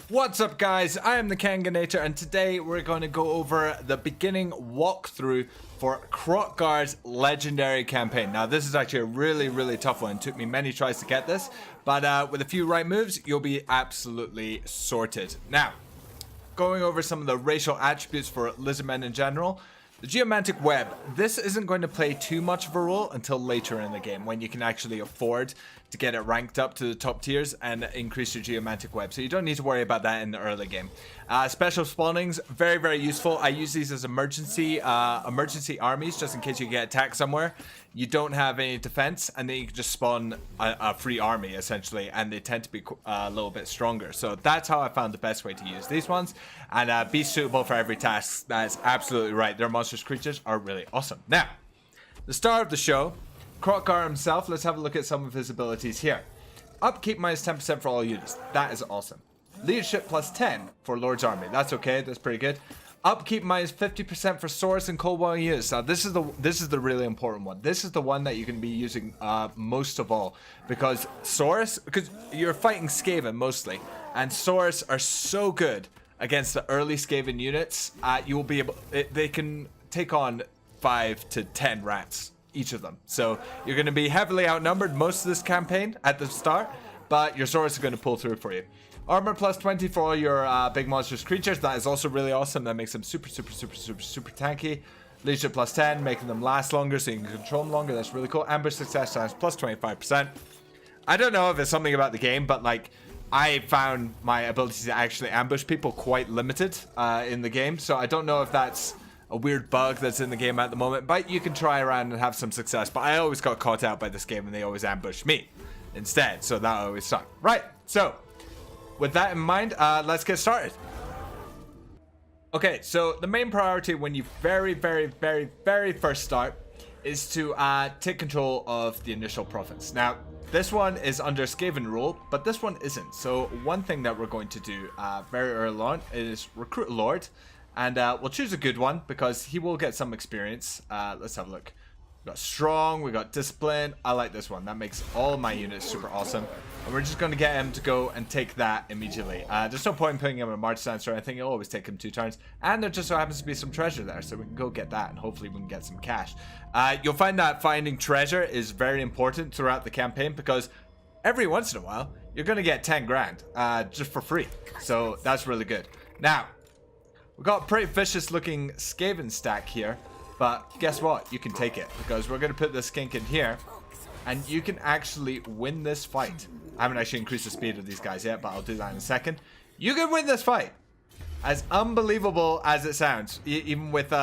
What's up, guys? I am the Kanganator, and today we're going to go over the beginning walkthrough for Kroq Gar's legendary campaign. Now, this is actually a really tough one. It took me many tries to get this, but with a few right moves, you'll be absolutely sorted. Now, going over some of the racial attributes for Lizardmen in general. The geomantic web, this isn't going to play too much of a role until later in the game, when you can actually afford to get it ranked up to the top tiers and increase your geomantic web. So you don't need to worry about that in the early game. Special spawnings, very useful. I use these as emergency armies, just in case you get attacked somewhere. You don't have any defense, and then you can just spawn a free army, essentially, and they tend to be a little bit stronger. So that's how I found the best way to use these ones, and be suitable for every task. That's absolutely right. Their monstrous creatures are really awesome. Now, the star of the show, Kroq Gar himself. Let's have a look at some of his abilities here. Upkeep minus 10% for all units. That is awesome. Leadership plus 10 for Lord's Army. That's okay. That's pretty good. Upkeep minus 50% for swords and cold war units. Now this is the really important one. This is the one that you can be using most of all, because swords, because you're fighting Skaven mostly, and swords are so good against the early Skaven units. You will be able. They can take on 5 to 10 rats, each of them. So you're going to be heavily outnumbered most of this campaign at the start, but your swords are going to pull through for you. Armor plus 20 for all your big monstrous creatures. That is also really awesome. That makes them super tanky. Leadership plus 10, making them last longer so you can control them longer. That's really cool. Ambush success times plus 25%. I don't know if it's something about the game, but like, I found my ability to actually ambush people quite limited in the game. So I don't know if that's a weird bug that's in the game at the moment, but you can try around and have some success. But I always got caught out by this game, and they always ambushed me instead, so that always sucked. Right, so with that in mind, let's get started. Okay, so the main priority when you very first start is to take control of the initial province. Now, this one is under Skaven rule, but this one isn't. So one thing that we're going to do very early on is recruit a lord. And we'll choose a good one because he will get some experience. Let's have a look. We got strong, we got discipline. I like this one. That makes all my units super awesome. And we're just going to get him to go and take that immediately. There's no point in putting him in a march stance or anything. It'll always take him 2 turns. And there just so happens to be some treasure there, so we can go get that, and hopefully we can get some cash. You'll find that finding treasure is very important throughout the campaign, because every once in a while, you're going to get 10 grand just for free. So that's really good. Now, we've got a pretty vicious looking Skaven stack here, but guess what? You can take it, because we're going to put this skink in here, and you can actually win this fight. I haven't actually increased the speed of these guys yet, but I'll do that in a second. You can win this fight. As unbelievable as it sounds, even with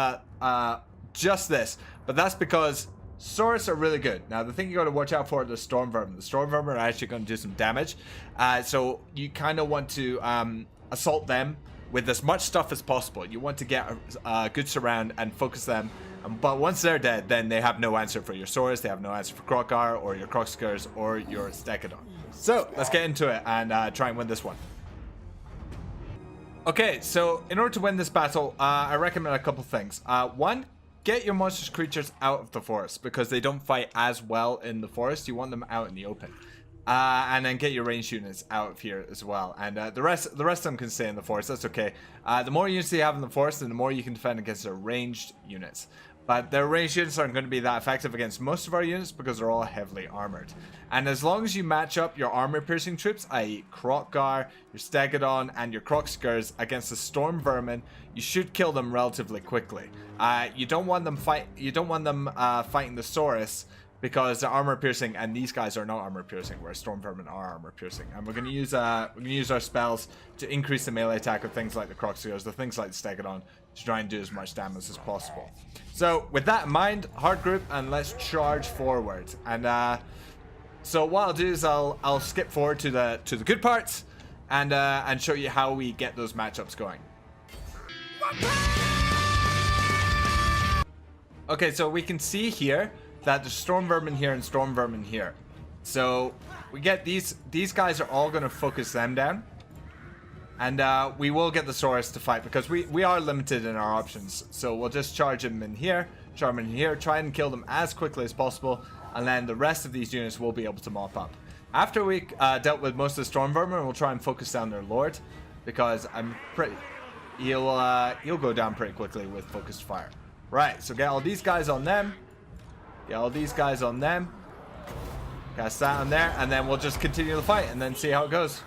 just this. But that's because swords are really good. Now, the thing you got to watch out for are the storm vermin. The storm vermin are actually going to do some damage. So you kind of want to assault them with as much stuff as possible. You want to get a good surround and focus them. But once they're dead, then they have no answer for your swords. They have no answer for Kroq Gar or your Kroq Gars or your Stegadon. So let's get into it and try and win this one. Okay, so in order to win this battle, I recommend a couple things. One, get your monstrous creatures out of the forest, because they don't fight as well in the forest. You want them out in the open. And then get your ranged units out of here as well, and the rest of them can stay in the forest. That's okay. The more units you have in the forest, then the more you can defend against their ranged units. But their ranged units aren't going to be that effective against most of our units because they're all heavily armored. And as long as you match up your armor-piercing troops, i.e. Kroq Gar, your Stegadon, and your Kroq Gars against the storm vermin, you should kill them relatively quickly. You don't want them fighting the Saurus, because they're armor piercing, and these guys are not armor piercing, whereas storm vermin are armor piercing. And we're going to use our spells to increase the melee attack of things like the Kroq Gars, the things like the Stegadon, to try and do as much damage as possible. So with that in mind, hard group, and let's charge forward. And so what I'll do is I'll skip forward to the good parts and show you how we get those matchups going. Okay, so we can see here that there's storm vermin here and storm vermin here. So we get these guys are all going to focus them down, and we will get the Saurus to fight, because we are limited in our options. So we'll just charge him in here, try and kill them as quickly as possible, and then the rest of these units will be able to mop up. After we dealt with most of the storm vermin, we'll try and focus down their lord, because I'm pretty. He'll go down pretty quickly with focused fire. Right. So get all these guys on them. Get all these guys on them. Cast that on there, and then we'll just continue the fight and then see how it goes.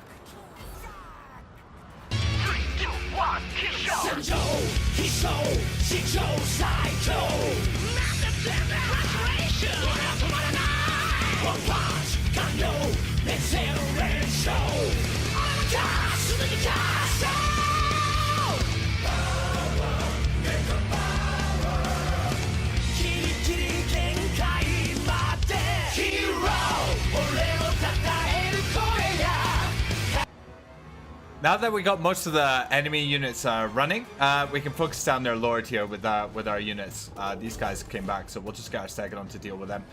Now that we got most of the enemy units running, we can focus down their lord here with our units. These guys came back, so we'll just get our Stegodon to deal with them.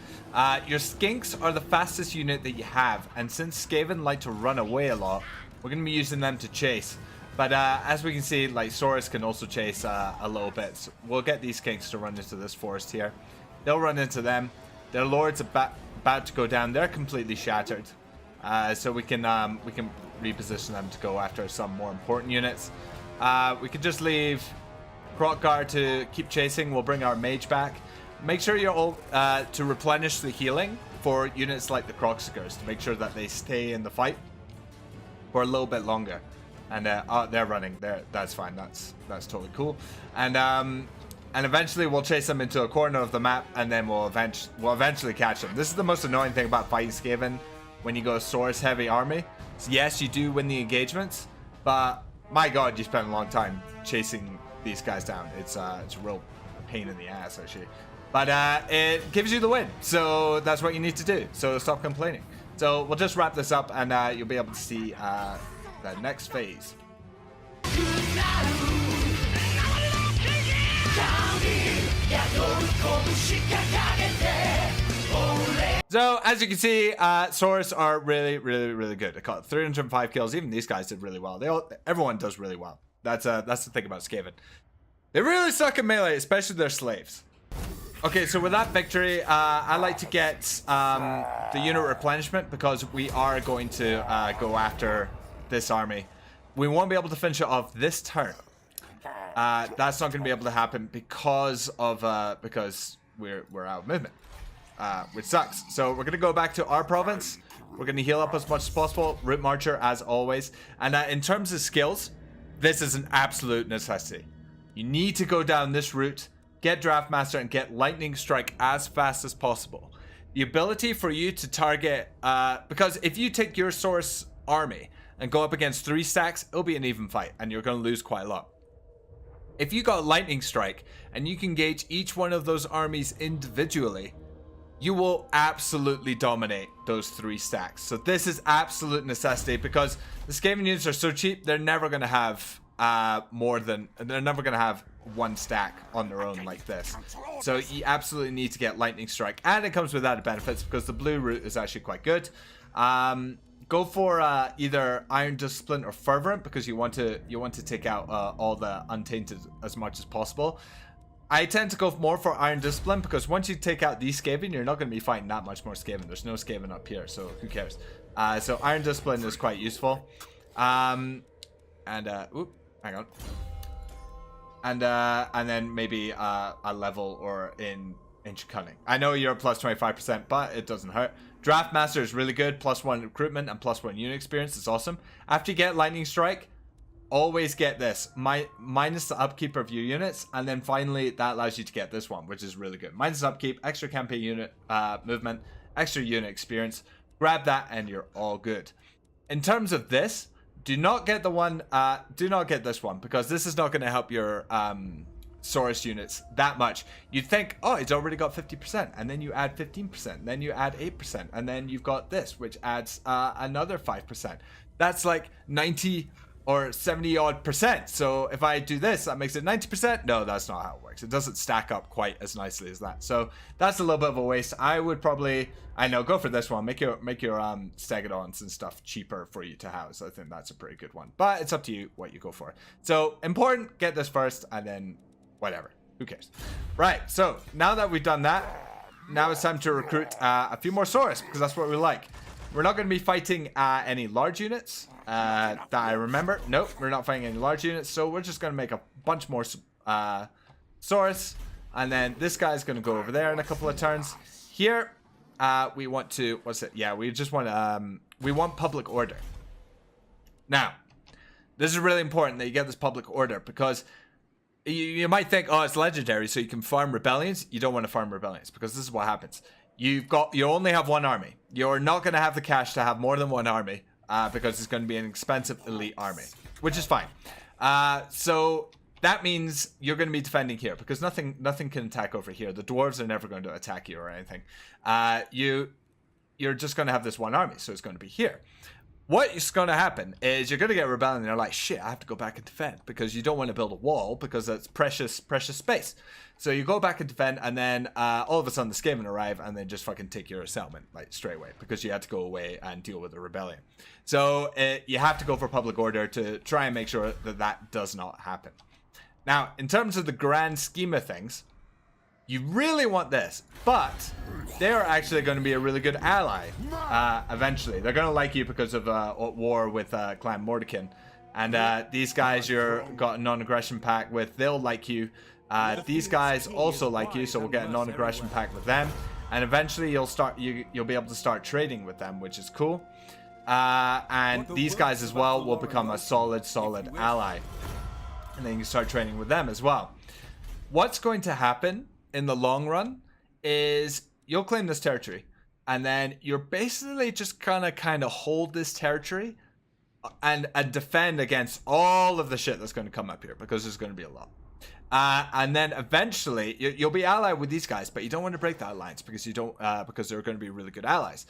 Your skinks are the fastest unit that you have, and since Skaven like to run away a lot, we're going to be using them to chase. But as we can see, like, Saurus can also chase a little bit. So we'll get these skinks to run into this forest here. They'll run into them. Their lord's about to go down. They're completely shattered. So we can reposition them to go after some more important units. We could just leave Kroq Gar to keep chasing. We'll bring our mage back. Make sure you're all to replenish the healing for units like the Kroq Gars to make sure that they stay in the fight for a little bit longer. And they're running. That's fine. That's totally cool. And eventually we'll chase them into a corner of the map, and then we'll eventually catch them. This is the most annoying thing about fighting Skaven when you go Saurus heavy army. So yes, you do win the engagements, but my god, you spend a long time chasing these guys down. It's a real pain in the ass, actually. But it gives you the win, so that's what you need to do. So stop complaining. So we'll just wrap this up, and you'll be able to see the next phase. So, as you can see, Saurus are really, really, really good. I caught 305 kills. Even these guys did really well. Everyone does really well. That's the thing about Skaven. They really suck at melee, especially their slaves. Okay, so with that victory, I like to get the unit replenishment, because we are going to go after this army. We won't be able to finish it off this turn. That's not going to be able to happen because we're out of movement. Which sucks. So we're going to go back to our province. We're going to heal up as much as possible. Root Marcher as always. And in terms of skills, this is an absolute necessity. You need to go down this route, get Draft Master, and get Lightning Strike as fast as possible. The ability for you to target, because if you take your Saurus army and go up against 3 stacks, it'll be an even fight, and you're going to lose quite a lot. If you got Lightning Strike and you can gauge each one of those armies individually, you will absolutely dominate those 3 stacks. So this is absolute necessity, because the Skaven units are so cheap, they're never going to have they're never going to have 1 stack on their own like this. So you absolutely need to get Lightning Strike, and it comes with added benefits because the blue route is actually quite good. Go for either Iron Discipline or Fervent, because you want to take out all the Untainted as much as possible. I tend to go more for Iron Discipline, because once you take out these Skaven, you're not going to be fighting that much more Skaven. There's no Skaven up here, so who cares? So Iron Discipline is quite useful. Hang on. And then maybe a level or in Ancient Cunning. I know you're plus 25%, but it doesn't hurt. Draft Master is really good. +1 recruitment and +1 unit experience. It's awesome. After you get Lightning Strike, always get this. Minus the upkeep of your units. And then finally, that allows you to get this one, which is really good. Minus upkeep, extra campaign unit movement, extra unit experience. Grab that and you're all good. In terms of this, do not get the one, do not get this one, because this is not going to help your Saurus units that much. You'd think, oh, it's already got 50%, and then you add 15%, then you add 8%, and then you've got this, which adds another 5%. That's like 90 or 70 odd percent. So if I do this, that makes it 90%. No, that's not how it works. It doesn't stack up quite as nicely as that. So that's a little bit of a waste. I would probably, I know, go for this one. Make your Stegodons and stuff cheaper for you to house. I think that's a pretty good one. But it's up to you what you go for. So important, get this first, and then whatever. Who cares? Right. So now that we've done that, now it's time to recruit a few more Saurus, because that's what we like. We're not going to be fighting any large units that I remember. Nope, we're not fighting any large units. So we're just going to make a bunch more Saurus. And then this guy's going to go over there in a couple of turns. Here, we want to, what's it? Yeah, we just want, we want public order. Now, this is really important that you get this public order because you might think, oh, it's legendary, so you can farm rebellions. You don't want to farm rebellions because this is what happens. You only have one army. You're not going to have the cash to have more than one army because it's going to be an expensive elite army, which is fine. So that means you're going to be defending here because nothing can attack over here. The dwarves are never going to attack you or anything. You're just going to have this one army, so it's going to be here. What is going to happen is you're going to get rebellion and you're like, shit, I have to go back and defend because you don't want to build a wall because that's precious space. So you go back and defend and then all of a sudden the Skaven arrive and then just fucking take your settlement like straight away because you had to go away and deal with the rebellion. So you have to go for public order to try and make sure that that does not happen. Now, in terms of the grand scheme of things, you really want this, but they're actually going to be a really good ally eventually. They're going to like you because of war with Clan Mordekin. And these guys you're got a non-aggression pact with, they'll like you. These guys also like you, so we'll get a non-aggression pact with them. And eventually you'll be able to start trading with them, which is cool. And these guys as well will become a solid ally. And then you can start trading with them as well. What's going to happen in the long run is you'll claim this territory and then you're basically just gonna kind of hold this territory and defend against all of the shit that's going to come up here because there's going to be a lot. And then eventually you'll be allied with these guys, but you don't want to break that alliance because you don't because they're going to be really good allies.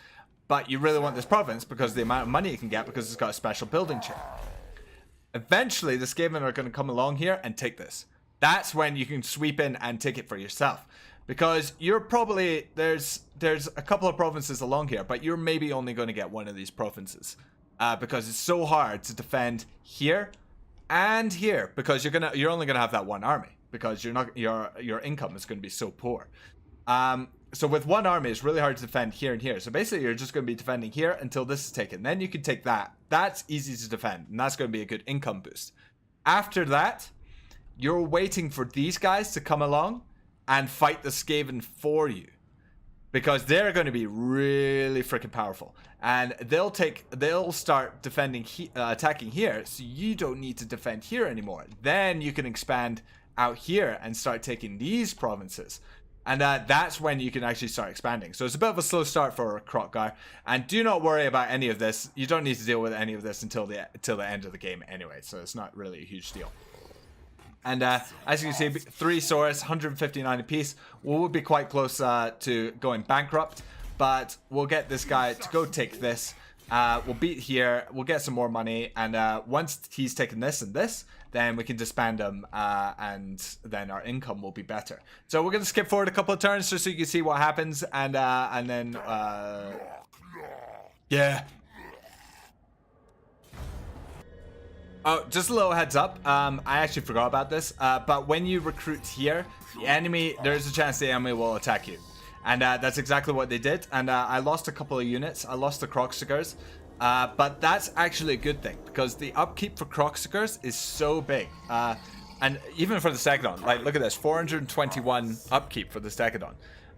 But you really want this province because the amount of money you can get because it's got a special building chip. Eventually the Skaven are going to come along here and take this. That's when you can sweep in and take it for yourself. Because you're probably, there's a couple of provinces along here, but you're maybe only going to get one of these provinces. Because it's so hard to defend here and here. Because you're only gonna have that one army. Because your income is gonna be so poor. So with one army, it's really hard to defend here and here. So basically you're just gonna be defending here until this is taken. Then you can take that. That's easy to defend. And that's gonna be a good income boost. After that, you're waiting for these guys to come along and fight the Skaven for you because they're going to be really freaking powerful and they'll start defending attacking here, so you don't need to defend here anymore. Then you can expand out here and start taking these provinces, and that's when you can actually start expanding. So it's a bit of a slow start for Kroq Gar, and do not worry about any of this. You don't need to deal with any of this until the end of the game anyway, so it's not really a huge deal. And as you can see, 3 Saurus, 159 apiece. We'll be quite close to going bankrupt, but we'll get this guy to go take this. We'll beat here, we'll get some more money, and once he's taken this and this, then we can disband him, and then our income will be better. So we're going to skip forward a couple of turns just so you can see what happens, and then, yeah. Oh, just a little heads up, I actually forgot about this, but when you recruit here, the enemy, there's a chance the enemy will attack you. And that's exactly what they did, and I lost a couple of units. I lost the Kroq Gars, but that's actually a good thing, because the upkeep for Kroq Gars is so big. And even for the Stegodon, like, look at this, 421 upkeep for the Stegodon.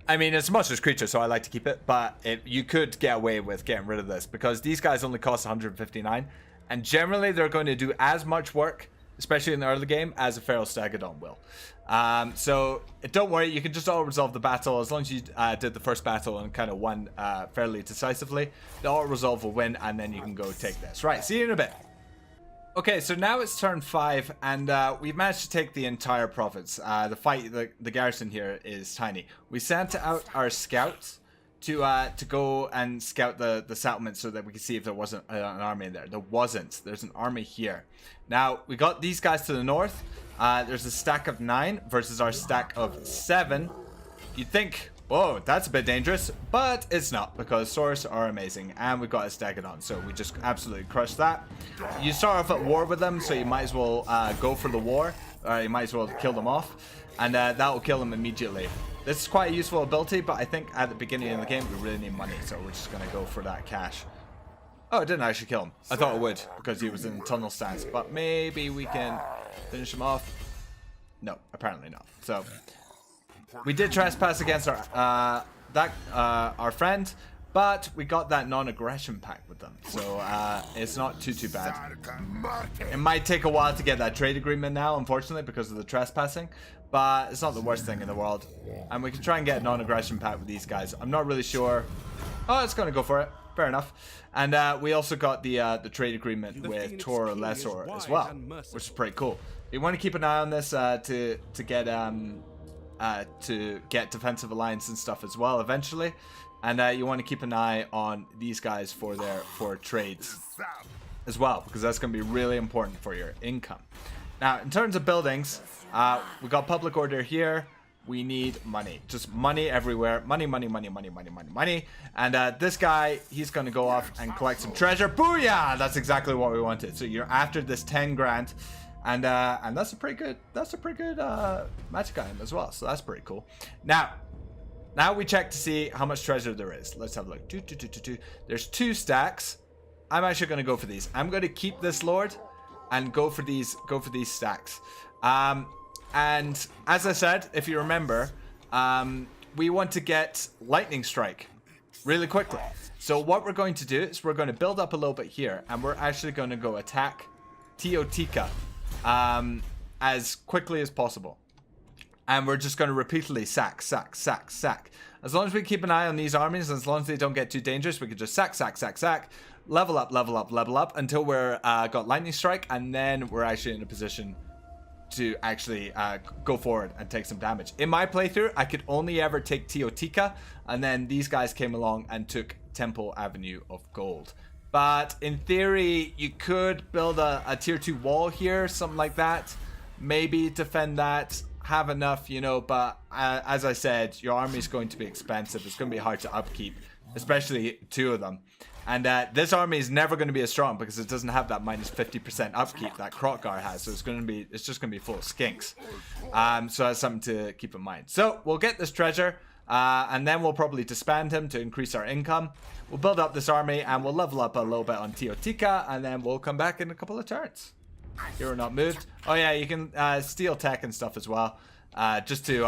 I mean, it's a monstrous creature, so I like to keep it, but you could get away with getting rid of this, because these guys only cost 159. And generally, they're going to do as much work, especially in the early game, as a Feral Stegodon will. So don't worry, you can just auto-resolve the battle. As long as you did the first battle and kind of won fairly decisively, the auto-resolve will win, and then you can go take this. Right, see you in a bit. Okay, so now it's turn 5, and we've managed to take the entire province. The garrison here is tiny. We sent out our scouts to go and scout the settlement so that we can see if there wasn't an army in there. There wasn't. There's an army here. Now, we got these guys to the north. There's a stack of 9 versus our stack of 7. You'd think, whoa, that's a bit dangerous, but it's not, because Saurus are amazing, and we've got a Stegodon, so we just absolutely crushed that. You start off at war with them, so you might as well go for the war, or you might as well kill them off. and that will kill him immediately. This is quite a useful ability, but I think at the beginning of the game we really need money, so we're just gonna go for that cash. Oh, it didn't actually kill him. I thought it would because he was in the tunnel stance, but maybe we can finish him off. No, apparently not. So we did trespass against our friend, but we got that non-aggression pact with them, so it's not too bad. It might take a while to get that trade agreement now, unfortunately, because of the trespassing, but it's not the worst thing in the world, and we can try and get a non-aggression pact with these guys. I'm not really sure. Oh, it's gonna go for it. Fair enough. And we also got the trade agreement with Tor Lesor as well, which is pretty cool. You want to keep an eye on this to get defensive alliance and stuff as well eventually, and you want to keep an eye on these guys for trades as well, because that's going to be really important for your income. Now, in terms of buildings, we got public order here. We need money, just money everywhere. Money. And this guy, he's going to go off and collect some treasure. Booyah! That's exactly what we wanted. So you're after this 10 grand. And that's a pretty good magic item as well. So that's pretty cool. Now we check to see how much treasure there is. Let's have a look. There's 2 stacks. I'm actually going to go for these. I'm going to keep this lord and go for these stacks. And as I said, if you remember, we want to get lightning strike really quickly. So what we're going to do is we're going to build up a little bit here, and we're actually going to go attack Teotihuacan as quickly as possible. And we're just going to repeatedly sack. As long as we keep an eye on these armies, as long as they don't get too dangerous, we can just sack. Level up until we're got lightning strike, and then we're actually in a position to actually go forward and take some damage. In my playthrough, I could only ever take Teotihuacan, and then these guys came along and took Temple Avenue of Gold. But in theory, you could build a tier 2 wall here, something like that. Maybe defend that, have enough, you know, but as I said, your army is going to be expensive. It's going to be hard to upkeep, especially 2 of them. And this army is never going to be as strong because it doesn't have that minus 50% upkeep that Kroq Gar has. So it's just going to be full of skinks. So that's something to keep in mind. So we'll get this treasure, and then we'll probably disband him to increase our income. We'll build up this army, and we'll level up a little bit on Teotihuacan, and then we'll come back in a couple of turns. Here we're not moved. Oh yeah, you can steal tech and stuff as well, just to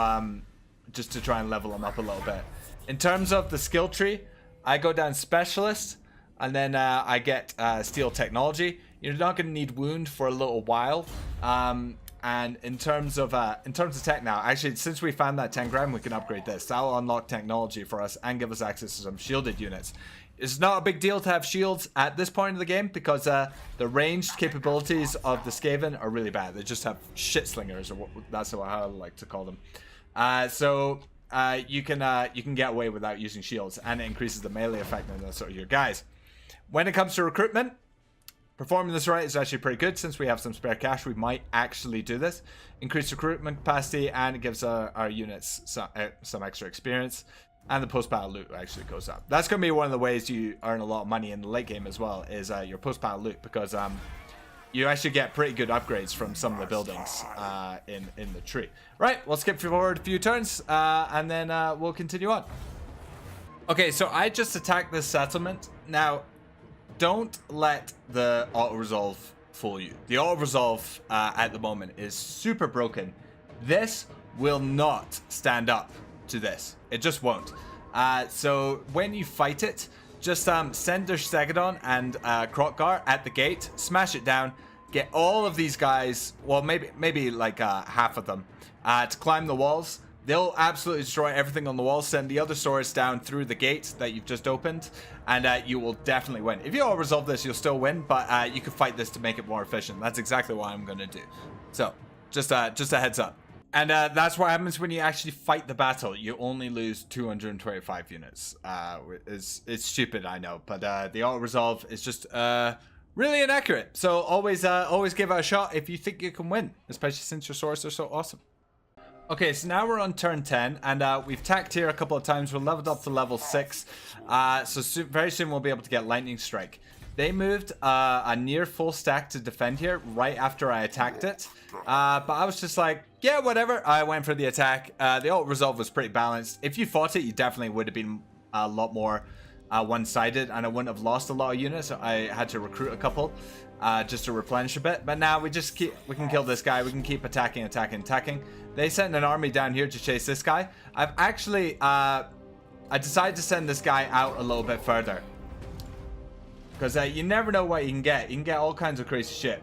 try and level them up a little bit. In terms of the skill tree, I go down specialist. And then I get steel technology. You're not going to need wound for a little while. And in terms of tech now, actually, since we found that 10 grand, we can upgrade this. That'll unlock technology for us and give us access to some shielded units. It's not a big deal to have shields at this point of the game because the ranged capabilities of the Skaven are really bad. They just have shit slingers, or that's how I like to call them. So you can get away without using shields, and it increases the melee effectiveness of your guys. When it comes to recruitment, performing this right is actually pretty good. Since we have some spare cash, we might actually do this. Increase recruitment capacity, and it gives our units some extra experience. And the post-battle loot actually goes up. That's going to be one of the ways you earn a lot of money in the late game as well, is your post-battle loot. Because you actually get pretty good upgrades from some of the buildings in the tree. Right, we'll skip forward a few turns, and then we'll continue on. Okay, so I just attacked this settlement. Now, don't let the auto-resolve fool you. The auto-resolve at the moment is super broken. This will not stand up to this. It just won't. So when you fight it, just send Stegadon and Kroq Gar at the gate, smash it down, get all of these guys, well, maybe like half of them, to climb the walls. They'll absolutely destroy everything on the wall, send the other swords down through the gate that you've just opened, and you will definitely win. If you all resolve this, you'll still win, but you can fight this to make it more efficient. That's exactly what I'm going to do. So, just a heads up. And that's what happens when you actually fight the battle. You only lose 225 units. It's stupid, I know, but the auto-resolve is just really inaccurate. So always give it a shot if you think you can win, especially since your swords are so awesome. Okay, so now we're on turn 10, and we've tacked here a couple of times. We're leveled up to level 6, so very soon we'll be able to get Lightning Strike. They moved a near full stack to defend here right after I attacked it. But I was just like, yeah, whatever. I went for the attack. The ult resolve was pretty balanced. If you fought it, you definitely would have been a lot more one-sided, and I wouldn't have lost a lot of units. So I had to recruit a couple just to replenish a bit. But now we can kill this guy. We can keep attacking. They sent an army down here to chase this guy. I've actually I decided to send this guy out a little bit further. Because you never know what you can get. You can get all kinds of crazy shit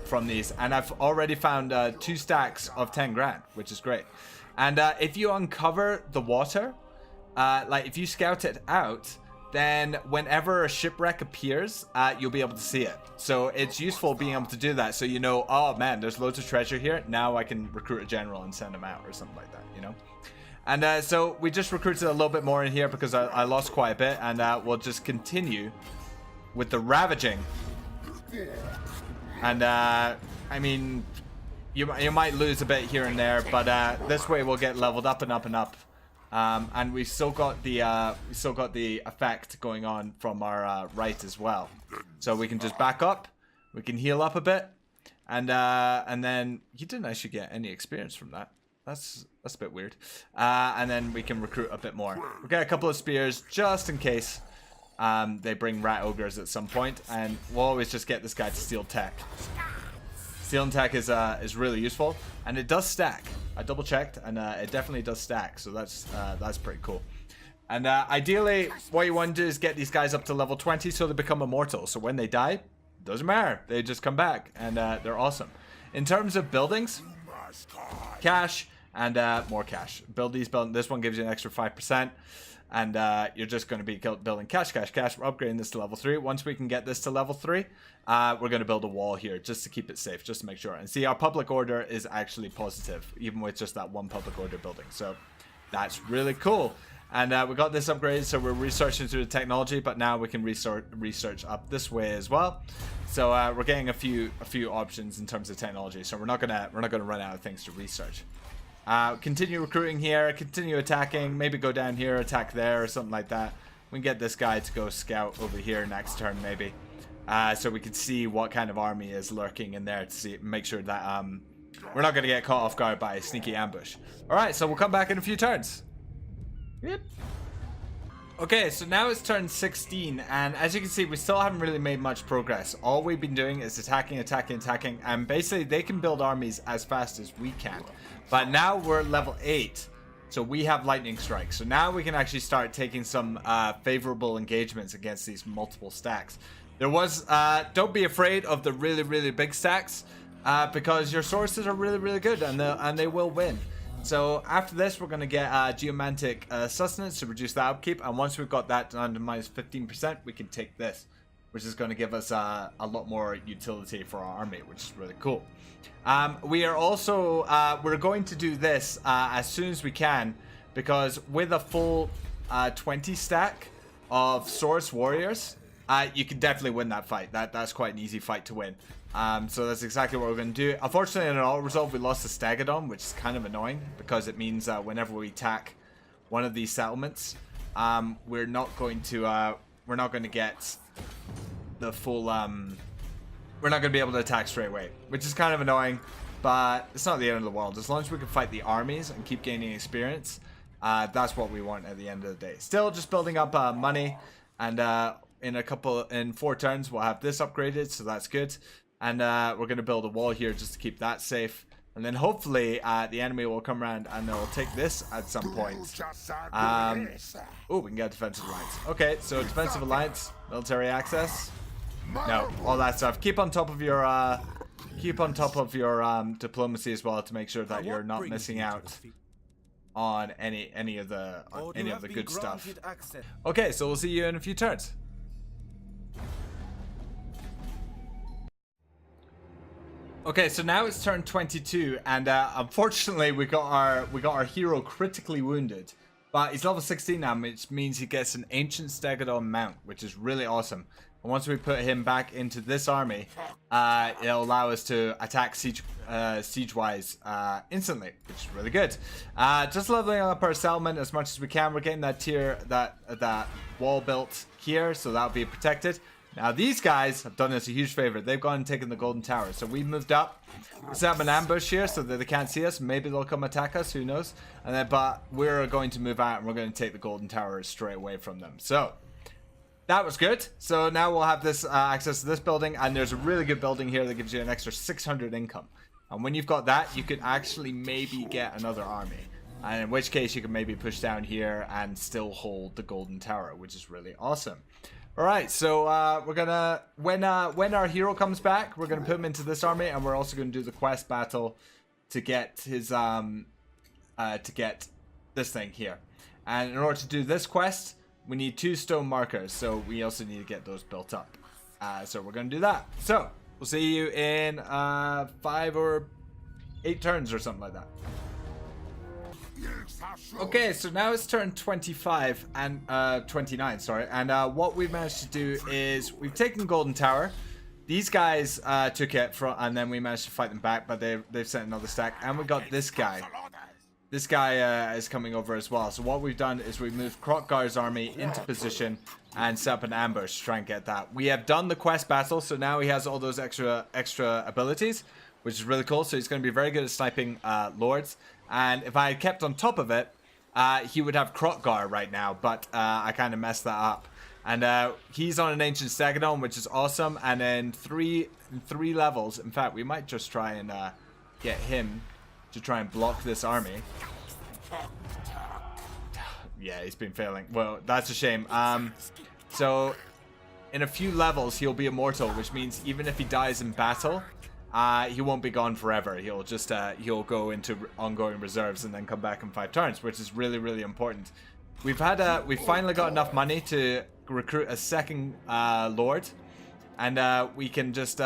from these. And I've already found 2 stacks of 10 grand, which is great. And if you uncover the water, like if you scout it out, then whenever a shipwreck appears, you'll be able to see it. So it's useful being able to do that. So you know, oh man, there's loads of treasure here. Now I can recruit a general and send him out or something like that, you know? And so we just recruited a little bit more in here because I lost quite a bit. And we'll just continue with the ravaging. And I mean, you might lose a bit here and there, but this way we'll get leveled up and up and up. And we still got the effect going on from our right as well. So we can just back up, we can heal up a bit, and then you didn't actually get any experience from that. That's a bit weird. And then we can recruit a bit more. We'll get a couple of spears just in case. They bring rat ogres at some point, and we'll always just get this guy to steal tech. Stealing tech is really useful, and it does stack. I double checked, and it definitely does stack, so that's pretty cool. And ideally, what you want to do is get these guys up to level 20 so they become immortal. So when they die, doesn't matter, they just come back, and they're awesome. In terms of buildings, cash and more cash. Build these. This one gives you an extra 5%. And you're just going to be building cash. We're upgrading this to level 3. Once we can get this to level 3, we're going to build a wall here just to keep it safe, just to make sure. And see, our public order is actually positive, even with just that one public order building. So that's really cool. And we got this upgraded, so we're researching through the technology, but now we can research up this way as well. So we're getting a few options in terms of technology. So we're not gonna run out of things to research. Continue recruiting here, continue attacking, maybe go down here, attack there or something like that. We can get this guy to go scout over here next turn maybe. So we can see what kind of army is lurking in there to make sure that we're not going to get caught off guard by a sneaky ambush. Alright, so we'll come back in a few turns. Yep. Okay, so now it's turn 16, and as you can see, we still haven't really made much progress. All we've been doing is attacking, and basically they can build armies as fast as we can. But now we're level 8, so we have lightning strikes. So now we can actually start taking some favorable engagements against these multiple stacks. There was, don't be afraid of the really big stacks, because your sources are really good, and they will win. So after this, we're going to get geomantic sustenance to reduce the upkeep, and once we've got that down to minus 15%, we can take this, which is going to give us a lot more utility for our army, which is really cool. We are also we're going to do this as soon as we can, because with a full 20 stack of source warriors, you can definitely win that fight. That's quite an easy fight to win. So that's exactly what we're going to do. Unfortunately, in an auto resolve, we lost the Stegodon, which is kind of annoying because it means whenever we attack one of these settlements, we're not going to get the full. We're not going to be able to attack straight away, which is kind of annoying, but it's not the end of the world. As long as we can fight the armies and keep gaining experience, that's what we want at the end of the day. Still, just building up money, and in 4 turns, we'll have this upgraded, so that's good. And we're going to build a wall here just to keep that safe. And then hopefully the enemy will come around and they'll take this at some point. Oh, we can get a defensive alliance. Okay, so defensive alliance, military access. No, all that stuff. Keep on top of your diplomacy as well to make sure that you're not missing out on any of the good stuff. Okay, so we'll see you in a few turns. Okay, so now it's turn 22, and unfortunately we got our hero critically wounded, but he's level 16 now, which means he gets an ancient Stegodon mount, which is really awesome. And once we put him back into this army, it'll allow us to attack siege-wise instantly, which is really good. Just leveling up our settlement as much as we can. We're getting that wall built here, so that'll be protected. Now these guys have done us a huge favor. They've gone and taken the golden tower. So we moved up. We set up an ambush here so that they can't see us. Maybe they'll come attack us. Who knows? And then, but we're going to move out and we're going to take the golden tower straight away from them. So that was good. So now we'll have this access to this building. And there's a really good building here that gives you an extra 600 income. And when you've got that, you could actually maybe get another army. And in which case you can maybe push down here and still hold the golden tower, which is really awesome. All right, so we're gonna when our hero comes back, we're gonna put him into this army, and we're also gonna do the quest battle to get his to get this thing here. And in order to do this quest, we need 2 stone markers, so we also need to get those built up. So we're gonna do that. So we'll see you in 5 or 8 turns or something like that. Okay, so now it's turn 25 and 29, sorry. And what we've managed to do is we've taken Golden Tower. These guys took it from, and then we managed to fight them back, but they've sent another stack. And we got this guy. This guy is coming over as well. So what we've done is we've moved Kroq Gar's army into position and set up an ambush to try and get that. We have done the quest battle, so now he has all those extra abilities, which is really cool. So he's going to be very good at sniping lords. And if I had kept on top of it, he would have Kroq Gar right now, but I kind of messed that up. And he's on an ancient stegodon, which is awesome. And then three levels. In fact, we might just try and get him to try and block this army. Yeah, he's been failing. Well, that's a shame. So in a few levels, he'll be immortal, which means even if he dies in battle, he won't be gone forever. He'll just he'll go into ongoing reserves and then come back in 5 turns, which is really, really important. We've finally got enough money to recruit a second lord, and we can just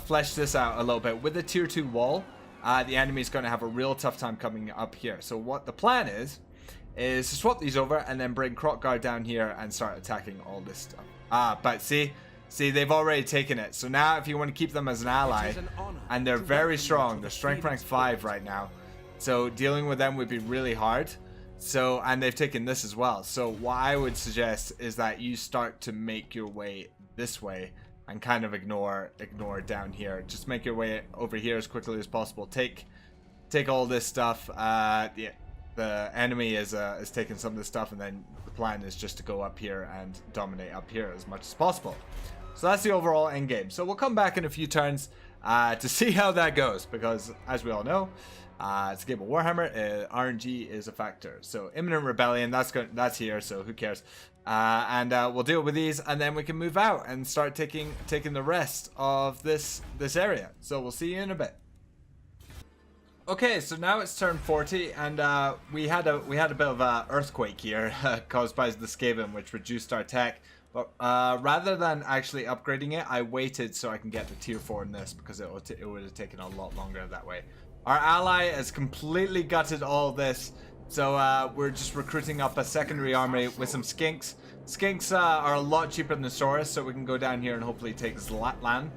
flesh this out a little bit. With the tier 2 wall, the enemy is going to have a real tough time coming up here. So what the plan is to swap these over and then bring Kroq Gar down here and start attacking all this stuff. But see, they've already taken it. So now if you want to keep them as an ally, and they're very strong, they're strength rank 5 right now, so dealing with them would be really hard. So, and they've taken this as well. So what I would suggest is that you start to make your way this way and kind of ignore down here. Just make your way over here as quickly as possible. Take all this stuff. Yeah, the enemy is taking some of this stuff, and then the plan is just to go up here and dominate up here as much as possible. So that's the overall end game. So we'll come back in a few turns to see how that goes, because as we all know, it's a game of Warhammer. RNG is a factor. So imminent rebellion, that's here. So who cares? And we'll deal with these, and then we can move out and start taking the rest of this area. So we'll see you in a bit. Okay, so now it's turn 40, and we had a bit of an earthquake here caused by the Skaven, which reduced our tech. But rather than actually upgrading it, I waited so I can get the tier 4 in this, because it would have taken a lot longer that way. Our ally has completely gutted all this, so we're just recruiting up a secondary army with some skinks. Skinks are a lot cheaper than the Saurus, so we can go down here and hopefully take Zlatlan.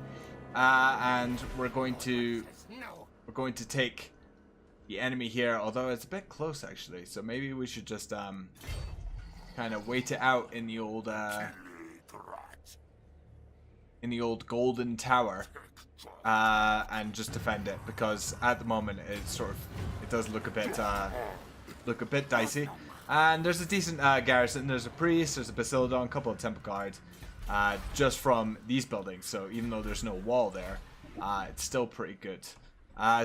And we're going to take the enemy here, although it's a bit close actually. So maybe we should just kind of wait it out in the old golden tower and just defend it, because at the moment it does look a bit dicey. And there's a decent garrison. There's a priest, there's a basiladon, a couple of temple guards just from these buildings. So even though there's no wall there, it's still pretty good.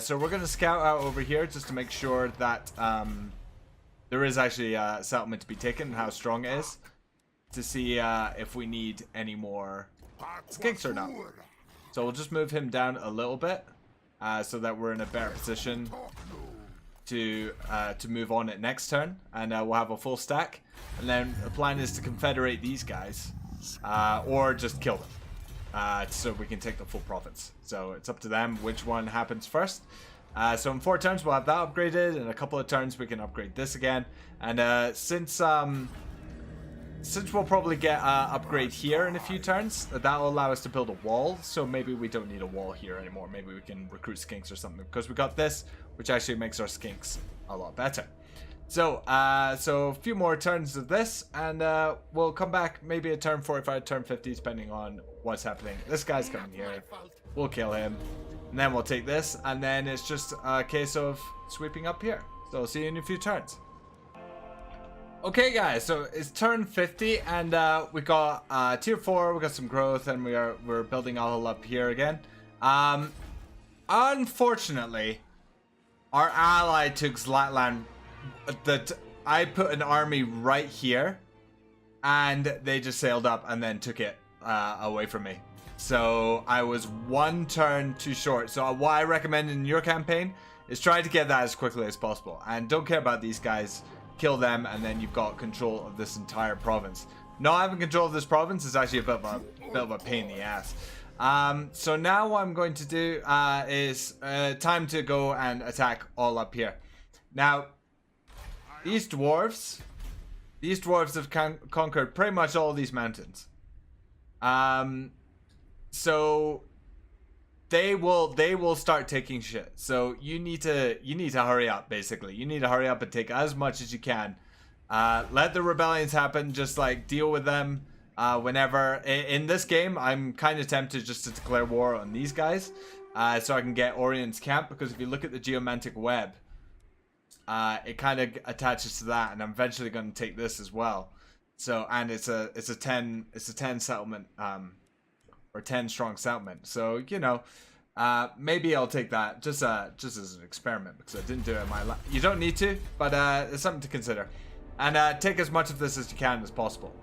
So we're going to scout out over here just to make sure that there is actually a settlement to be taken and how strong it is, to see if we need any more skinks or not. So we'll just move him down a little bit so that we're in a better position to move on it next turn, and we'll have a full stack. And then the plan is to confederate these guys or just kill them, so we can take the full profits. So it's up to them which one happens first. So in 4 turns we'll have that upgraded. In a couple of turns we can upgrade this again. And since we'll probably get upgrade here in a few turns, that'll allow us to build a wall. So maybe we don't need a wall here anymore. Maybe we can recruit skinks or something, because we got this, which actually makes our skinks a lot better. So a few more turns of this, and we'll come back maybe a turn 45, turn 50, depending on what's happening. This guy's coming here. We'll kill him, and then we'll take this, and then it's just a case of sweeping up here. So I'll see you in a few turns. Okay, guys, so it's turn 50, and we got tier 4. We got some growth, and we're building all up here again. Unfortunately, our ally took Zlatland. I put an army right here, and they just sailed up and then took it away from me. So I was one turn too short. So what I recommend in your campaign is try to get that as quickly as possible, and don't care about these guys. Kill them, and then you've got control of this entire province. Not having control of this province is actually a bit of a pain in the ass. So now what I'm going to do is time to go and attack all up here. Now, these dwarves have conquered pretty much all these mountains. So they will start taking shit. So you need to hurry up. Basically, you need to hurry up and take as much as you can. Let the rebellions happen. Just like deal with them whenever. In this game, I'm kind of tempted just to declare war on these guys, so I can get Orion's camp. Because if you look at the geomantic web, it kind of attaches to that, and I'm eventually going to take this as well. So, and it's a 10 settlement, or 10 strong settlement. So, you know, maybe I'll take that just as an experiment, because I didn't do it in my life. You don't need to, but it's something to consider. And take as much of this as you can as possible.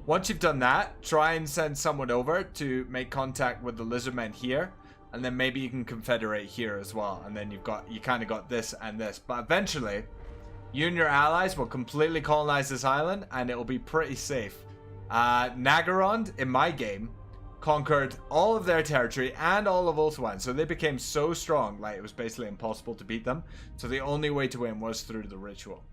Once you've done that, try and send someone over to make contact with the Lizardmen here. And then maybe you can confederate here as well. And then you kind of got this and this. But eventually, you and your allies will completely colonize this island, and it will be pretty safe. Nagarond, in my game, conquered all of their territory and all of Ulthuan. So they became so strong, like it was basically impossible to beat them. So the only way to win was through the ritual.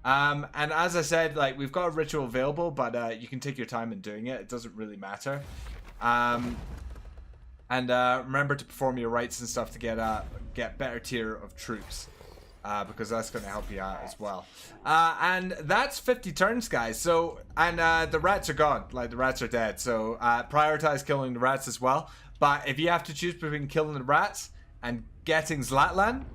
And as I said, like, we've got a ritual available, but you can take your time in doing it. It doesn't really matter. And remember to perform your rites and stuff to get better tier of troops, because that's going to help you out as well. And that's 50 turns, guys. So, and the rats are gone. Like, the rats are dead. So prioritize killing the rats as well. But if you have to choose between killing the rats and getting Zlatland,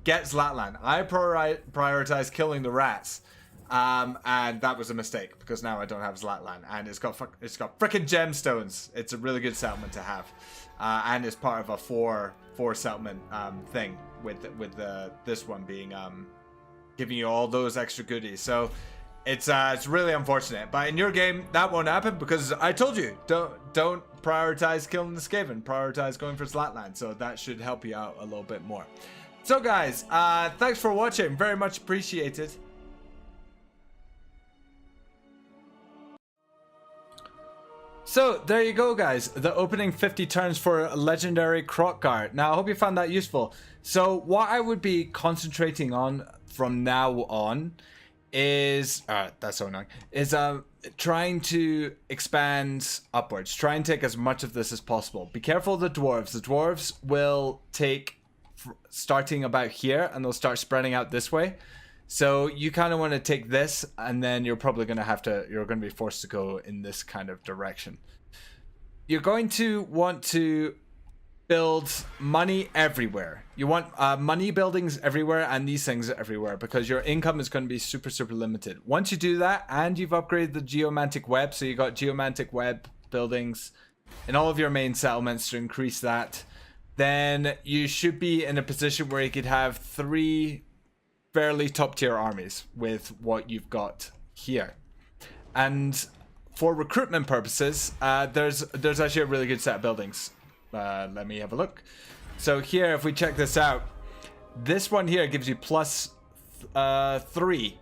get Zlatland. I prioritize killing the rats. And that was a mistake, because now I don't have Zlatland, and it's got freaking gemstones. It's a really good settlement to have, and it's part of a four settlement thing with this one being giving you all those extra goodies. So it's really unfortunate, but in your game that won't happen, because I told you don't prioritize killing the Skaven, prioritize going for Zlatland. So that should help you out a little bit more. So guys, thanks for watching, very much appreciated. So there you go, guys, the opening 50 turns for legendary Kroq Gar. Now I hope you found that useful. So what I would be concentrating on from now on is that's so annoying, is trying to expand upwards. Try and take as much of this as possible. Be careful of the dwarves. The dwarves will take starting about here, and they'll start spreading out this way. So you kind of want to take this, and then you're probably going to be forced to go in this kind of direction. You're going to want to build money everywhere. You want money buildings everywhere, and these things everywhere, because your income is going to be super limited. Once you do that, and you've upgraded the geomantic web, so you got geomantic web buildings in all of your main settlements to increase that, then you should be in a position where you could have 3 fairly top tier armies with what you've got here. And for recruitment purposes, there's actually a really good set of buildings. Let me have a look. So here, if we check this out, this one here gives you plus 3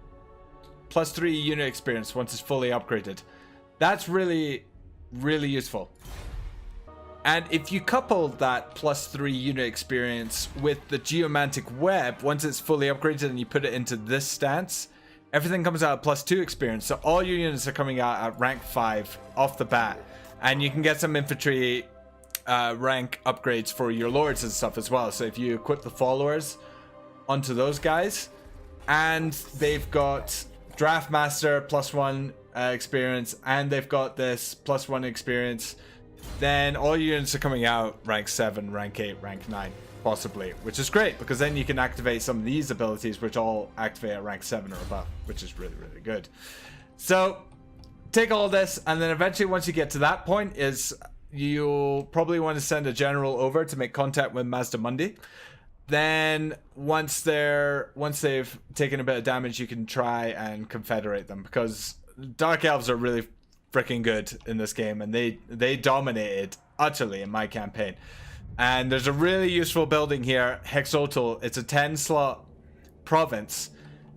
unit experience once it's fully upgraded. That's really useful. And if you couple that plus 3 unit experience with the geomantic web, once it's fully upgraded and you put it into this stance, everything comes out at plus 2 experience. So all your units are coming out at rank 5 off the bat. And you can get some infantry rank upgrades for your lords and stuff as well. So if you equip the followers onto those guys, and they've got Draft Master +1 experience, and they've got this +1 experience, then all units are coming out rank 7, rank 8, rank 9, possibly, which is great because then you can activate some of these abilities which all activate at rank 7 or above, which is really, really good. So take all this, and then eventually once you get to that point is you'll probably want to send a general over to make contact with Mazdamundi. Then once they've taken a bit of damage, you can try and confederate them, because Dark Elves are really freaking good in this game, and they dominated utterly in my campaign. And there's a really useful building here, Hexotl. It's a 10-slot province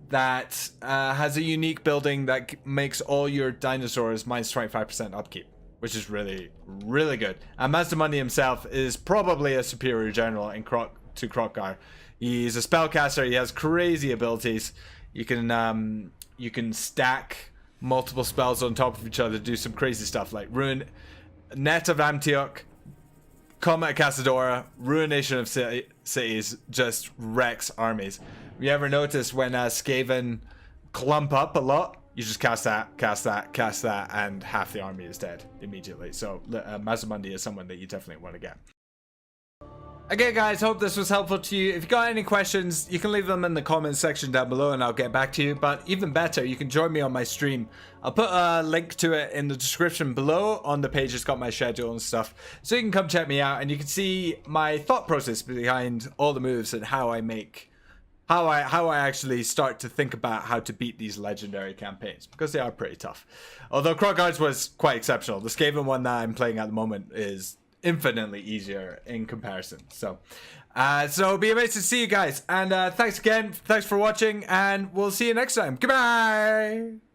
that has a unique building that makes all your dinosaurs minus 25% upkeep, which is really, really good. And Mazdamundi himself is probably a superior general in Kroq Gar. He's a spellcaster. He has crazy abilities. You can stack multiple spells on top of each other to do some crazy stuff like Net of Antioch, Combat Casadora, Ruination of Cities, just wrecks armies. Have you ever noticed when Skaven clump up a lot, you just cast that, and half the army is dead immediately. So Mazdamundi is someone that you definitely want to get. Again, guys, hope this was helpful to you. If you got any questions, you can leave them in the comments section down below and I'll get back to you. But even better, you can join me on my stream. I'll put a link to it in the description below. On the page, it's got my schedule and stuff. So you can come check me out and you can see my thought process behind all the moves and how I actually start to think about how to beat these legendary campaigns, because they are pretty tough. Although Kroq Gar's was quite exceptional. The Skaven one that I'm playing at the moment is infinitely easier in comparison. So it'll be amazing to see you guys, and thanks again, thanks for watching, and we'll see you next time. Goodbye.